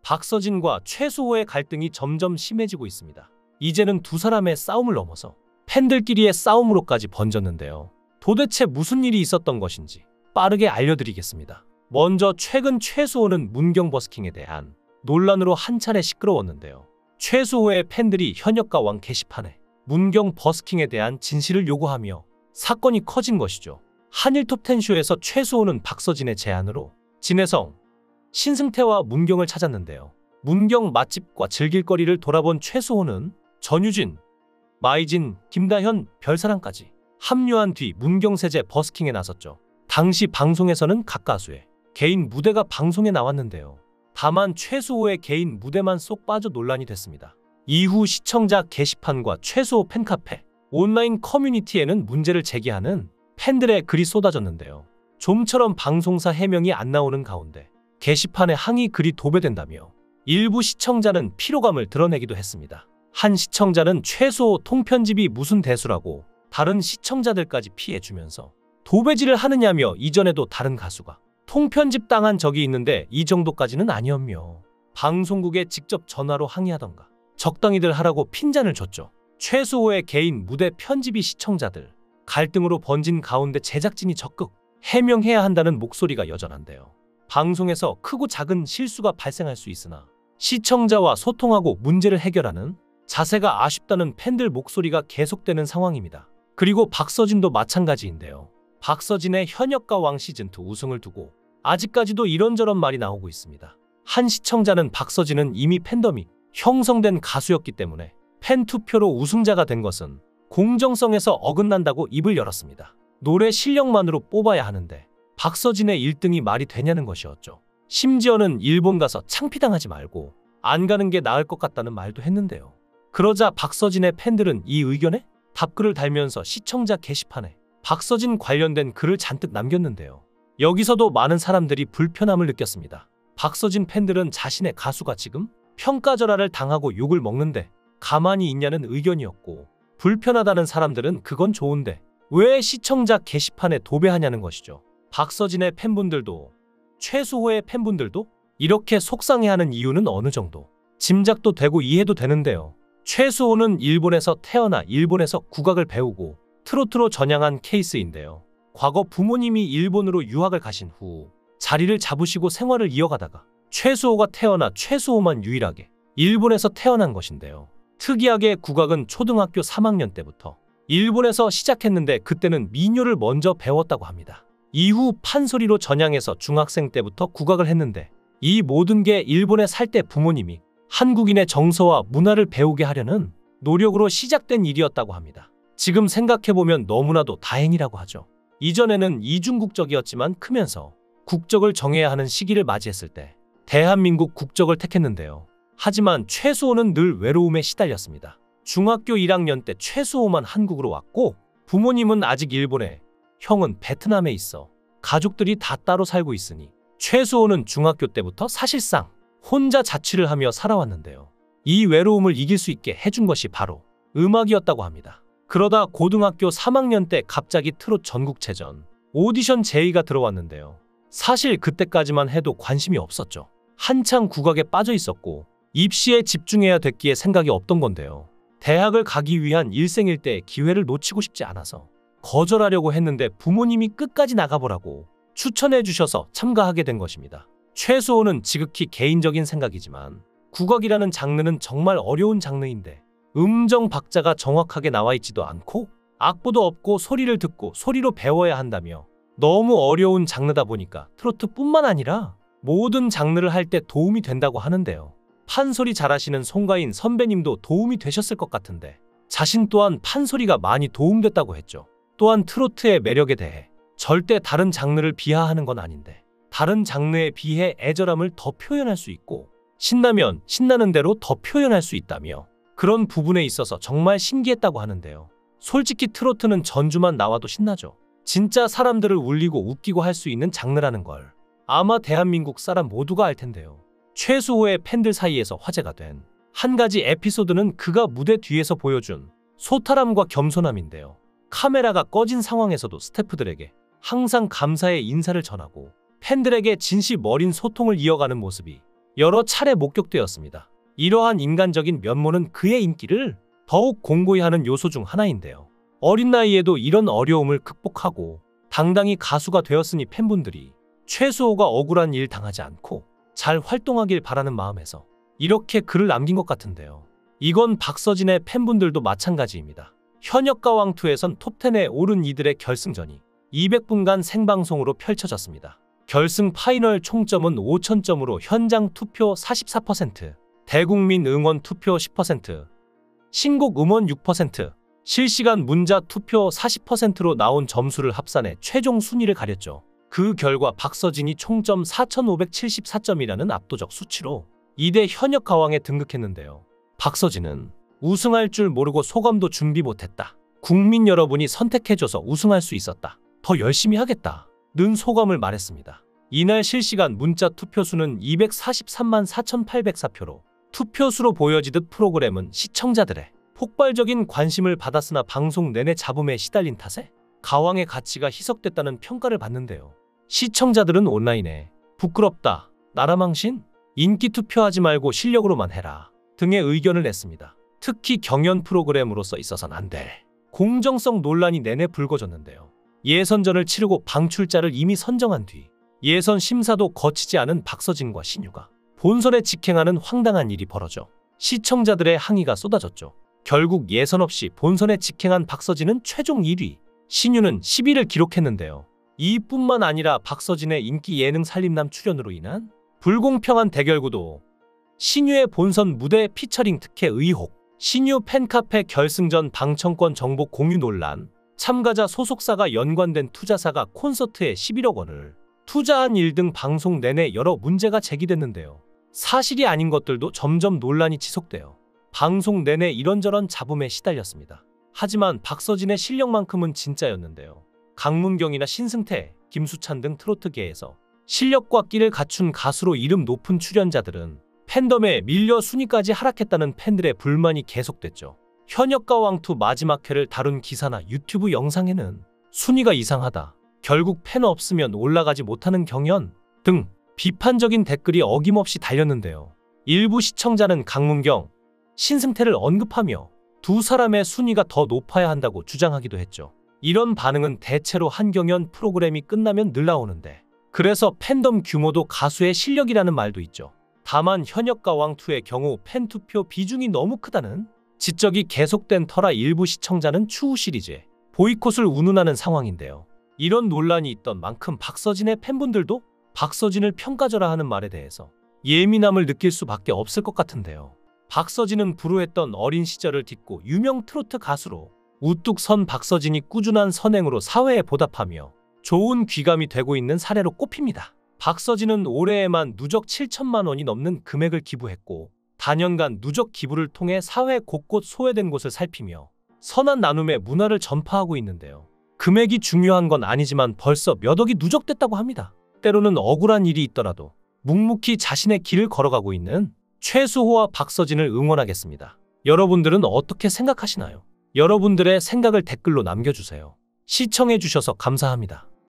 박서진과 최수호의 갈등이 점점 심해지고 있습니다. 이제는 두 사람의 싸움을 넘어서 팬들끼리의 싸움으로까지 번졌는데요. 도대체 무슨 일이 있었던 것인지 빠르게 알려드리겠습니다. 먼저 최근 최수호는 문경 버스킹에 대한 논란으로 한 차례 시끄러웠는데요. 최수호의 팬들이 현역가왕 게시판에 문경 버스킹에 대한 진실을 요구하며 사건이 커진 것이죠. 한일톱10쇼에서 최수호는 박서진의 제안으로 진혜성, 신승태와 문경을 찾았는데요. 문경 맛집과 즐길거리를 돌아본 최수호는 전유진, 마이진, 김다현, 별사랑까지 합류한 뒤 문경세제 버스킹에 나섰죠. 당시 방송에서는 각 가수의 개인 무대가 방송에 나왔는데요. 다만 최수호의 개인 무대만 쏙 빠져 논란이 됐습니다. 이후 시청자 게시판과 최수호 팬카페, 온라인 커뮤니티에는 문제를 제기하는 팬들의 글이 쏟아졌는데요. 좀처럼 방송사 해명이 안 나오는 가운데 게시판에 항의 글이 도배된다며 일부 시청자는 피로감을 드러내기도 했습니다. 한 시청자는 최수호 통편집이 무슨 대수라고 다른 시청자들까지 피해주면서 도배질을 하느냐며 이전에도 다른 가수가 통편집 당한 적이 있는데 이 정도까지는 아니었며 방송국에 직접 전화로 항의하던가 적당히들 하라고 핀잔을 줬죠. 최수호의 개인 무대 편집이 시청자들 갈등으로 번진 가운데 제작진이 적극 해명해야 한다는 목소리가 여전한데요. 방송에서 크고 작은 실수가 발생할 수 있으나 시청자와 소통하고 문제를 해결하는 자세가 아쉽다는 팬들 목소리가 계속되는 상황입니다. 그리고 박서진도 마찬가지인데요. 박서진의 현역가왕 시즌2 우승을 두고 아직까지도 이런저런 말이 나오고 있습니다. 한 시청자는 박서진은 이미 팬덤이 형성된 가수였기 때문에 팬 투표로 우승자가 된 것은 공정성에서 어긋난다고 입을 열었습니다. 노래 실력만으로 뽑아야 하는데 박서진의 1등이 말이 되냐는 것이었죠. 심지어는 일본 가서 창피당하지 말고 안 가는 게 나을 것 같다는 말도 했는데요. 그러자 박서진의 팬들은 이 의견에 답글을 달면서 시청자 게시판에 박서진 관련된 글을 잔뜩 남겼는데요. 여기서도 많은 사람들이 불편함을 느꼈습니다. 박서진 팬들은 자신의 가수가 지금 평가절하를 당하고 욕을 먹는데 가만히 있냐는 의견이었고, 불편하다는 사람들은 그건 좋은데 왜 시청자 게시판에 도배하냐는 것이죠. 박서진의 팬분들도 최수호의 팬분들도 이렇게 속상해하는 이유는 어느 정도 짐작도 되고 이해도 되는데요. 최수호는 일본에서 태어나 일본에서 국악을 배우고 트로트로 전향한 케이스인데요. 과거 부모님이 일본으로 유학을 가신 후 자리를 잡으시고 생활을 이어가다가 최수호가 태어나 최수호만 유일하게 일본에서 태어난 것인데요. 특이하게 국악은 초등학교 3학년 때부터 일본에서 시작했는데 그때는 민요를 먼저 배웠다고 합니다. 이후 판소리로 전향해서 중학생 때부터 국악을 했는데 이 모든 게 일본에 살 때 부모님이 한국인의 정서와 문화를 배우게 하려는 노력으로 시작된 일이었다고 합니다. 지금 생각해보면 너무나도 다행이라고 하죠. 이전에는 이중국적이었지만 크면서 국적을 정해야 하는 시기를 맞이했을 때 대한민국 국적을 택했는데요. 하지만 최수호는 늘 외로움에 시달렸습니다. 중학교 1학년 때 최수호만 한국으로 왔고 부모님은 아직 일본에, 형은 베트남에 있어 가족들이 다 따로 살고 있으니 최수호는 중학교 때부터 사실상 혼자 자취를 하며 살아왔는데요. 이 외로움을 이길 수 있게 해준 것이 바로 음악이었다고 합니다. 그러다 고등학교 3학년 때 갑자기 트롯 전국체전 오디션 제의가 들어왔는데요. 사실 그때까지만 해도 관심이 없었죠. 한창 국악에 빠져 있었고 입시에 집중해야 됐기에 생각이 없던 건데요. 대학을 가기 위한 일생일대의 기회를 놓치고 싶지 않아서 거절하려고 했는데 부모님이 끝까지 나가보라고 추천해 주셔서 참가하게 된 것입니다. 최수호는 지극히 개인적인 생각이지만 국악이라는 장르는 정말 어려운 장르인데 음정 박자가 정확하게 나와 있지도 않고 악보도 없고 소리를 듣고 소리로 배워야 한다며 너무 어려운 장르다 보니까 트로트뿐만 아니라 모든 장르를 할 때 도움이 된다고 하는데요. 판소리 잘하시는 송가인 선배님도 도움이 되셨을 것 같은데 자신 또한 판소리가 많이 도움됐다고 했죠. 또한 트로트의 매력에 대해 절대 다른 장르를 비하하는 건 아닌데 다른 장르에 비해 애절함을 더 표현할 수 있고 신나면 신나는 대로 더 표현할 수 있다며 그런 부분에 있어서 정말 신기했다고 하는데요. 솔직히 트로트는 전주만 나와도 신나죠. 진짜 사람들을 울리고 웃기고 할 수 있는 장르라는 걸 아마 대한민국 사람 모두가 알 텐데요. 최수호의 팬들 사이에서 화제가 된 한 가지 에피소드는 그가 무대 뒤에서 보여준 소탈함과 겸손함인데요. 카메라가 꺼진 상황에서도 스태프들에게 항상 감사의 인사를 전하고 팬들에게 진심 어린 소통을 이어가는 모습이 여러 차례 목격되었습니다. 이러한 인간적인 면모는 그의 인기를 더욱 공고히 하는 요소 중 하나인데요. 어린 나이에도 이런 어려움을 극복하고 당당히 가수가 되었으니 팬분들이 최수호가 억울한 일 당하지 않고 잘 활동하길 바라는 마음에서 이렇게 글을 남긴 것 같은데요. 이건 박서진의 팬분들도 마찬가지입니다. 현역가왕2에선 톱10에 오른 이들의 결승전이 200분간 생방송으로 펼쳐졌습니다. 결승 파이널 총점은 5,000점으로 현장 투표 44%, 대국민 응원 투표 10%, 신곡 음원 6%, 실시간 문자 투표 40%로 나온 점수를 합산해 최종 순위를 가렸죠. 그 결과 박서진이 총점 4,574점이라는 압도적 수치로 2대 현역 가왕에 등극했는데요. 박서진은 우승할 줄 모르고 소감도 준비 못했다. 국민 여러분이 선택해줘서 우승할 수 있었다. 더 열심히 하겠다. 는 소감을 말했습니다. 이날 실시간 문자 투표수는 243만 4,804표로 투표수로 보여지듯 프로그램은 시청자들의 폭발적인 관심을 받았으나 방송 내내 잡음에 시달린 탓에 가왕의 가치가 희석됐다는 평가를 받는데요. 시청자들은 온라인에 부끄럽다, 나라망신, 인기 투표하지 말고 실력으로만 해라 등의 의견을 냈습니다. 특히 경연 프로그램으로서 있어선 안 될 공정성 논란이 내내 불거졌는데요. 예선전을 치르고 방출자를 이미 선정한 뒤 예선 심사도 거치지 않은 박서진과 신유가 본선에 직행하는 황당한 일이 벌어져 시청자들의 항의가 쏟아졌죠. 결국 예선 없이 본선에 직행한 박서진은 최종 1위, 신유는 10위를 기록했는데요. 이뿐만 아니라 박서진의 인기 예능 살림남 출연으로 인한 불공평한 대결 구도, 신유의 본선 무대 피처링 특혜 의혹, 신유 팬카페 결승전 방청권 정보 공유 논란, 참가자 소속사가 연관된 투자사가 콘서트에 11억 원을 투자한 일 등 방송 내내 여러 문제가 제기됐는데요. 사실이 아닌 것들도 점점 논란이 지속되어 방송 내내 이런저런 잡음에 시달렸습니다. 하지만 박서진의 실력만큼은 진짜였는데요. 강문경이나 신승태, 김수찬 등 트로트계에서 실력과 끼를 갖춘 가수로 이름 높은 출연자들은 팬덤에 밀려 순위까지 하락했다는 팬들의 불만이 계속됐죠. 현역가왕2 마지막 회를 다룬 기사나 유튜브 영상에는 순위가 이상하다, 결국 팬 없으면 올라가지 못하는 경연 등 비판적인 댓글이 어김없이 달렸는데요. 일부 시청자는 강문경, 신승태를 언급하며 두 사람의 순위가 더 높아야 한다고 주장하기도 했죠. 이런 반응은 대체로 한 경연 프로그램이 끝나면 늘 나오는데 그래서 팬덤 규모도 가수의 실력이라는 말도 있죠. 다만 현역가왕2의 경우 팬투표 비중이 너무 크다는 지적이 계속된 터라 일부 시청자는 추후 시리즈에 보이콧을 운운하는 상황인데요. 이런 논란이 있던 만큼 박서진의 팬분들도 박서진을 평가절하 하는 말에 대해서 예민함을 느낄 수밖에 없을 것 같은데요. 박서진은 불우했던 어린 시절을 딛고 유명 트로트 가수로 우뚝 선 박서진이 꾸준한 선행으로 사회에 보답하며 좋은 귀감이 되고 있는 사례로 꼽힙니다. 박서진은 올해에만 누적 7천만 원이 넘는 금액을 기부했고 단연간 누적 기부를 통해 사회 곳곳 소외된 곳을 살피며 선한 나눔의 문화를 전파하고 있는데요. 금액이 중요한 건 아니지만 벌써 몇 억이 누적됐다고 합니다. 때로는 억울한 일이 있더라도 묵묵히 자신의 길을 걸어가고 있는 최수호와 박서진을 응원하겠습니다. 여러분들은 어떻게 생각하시나요? 여러분들의 생각을 댓글로 남겨주세요. 시청해주셔서 감사합니다.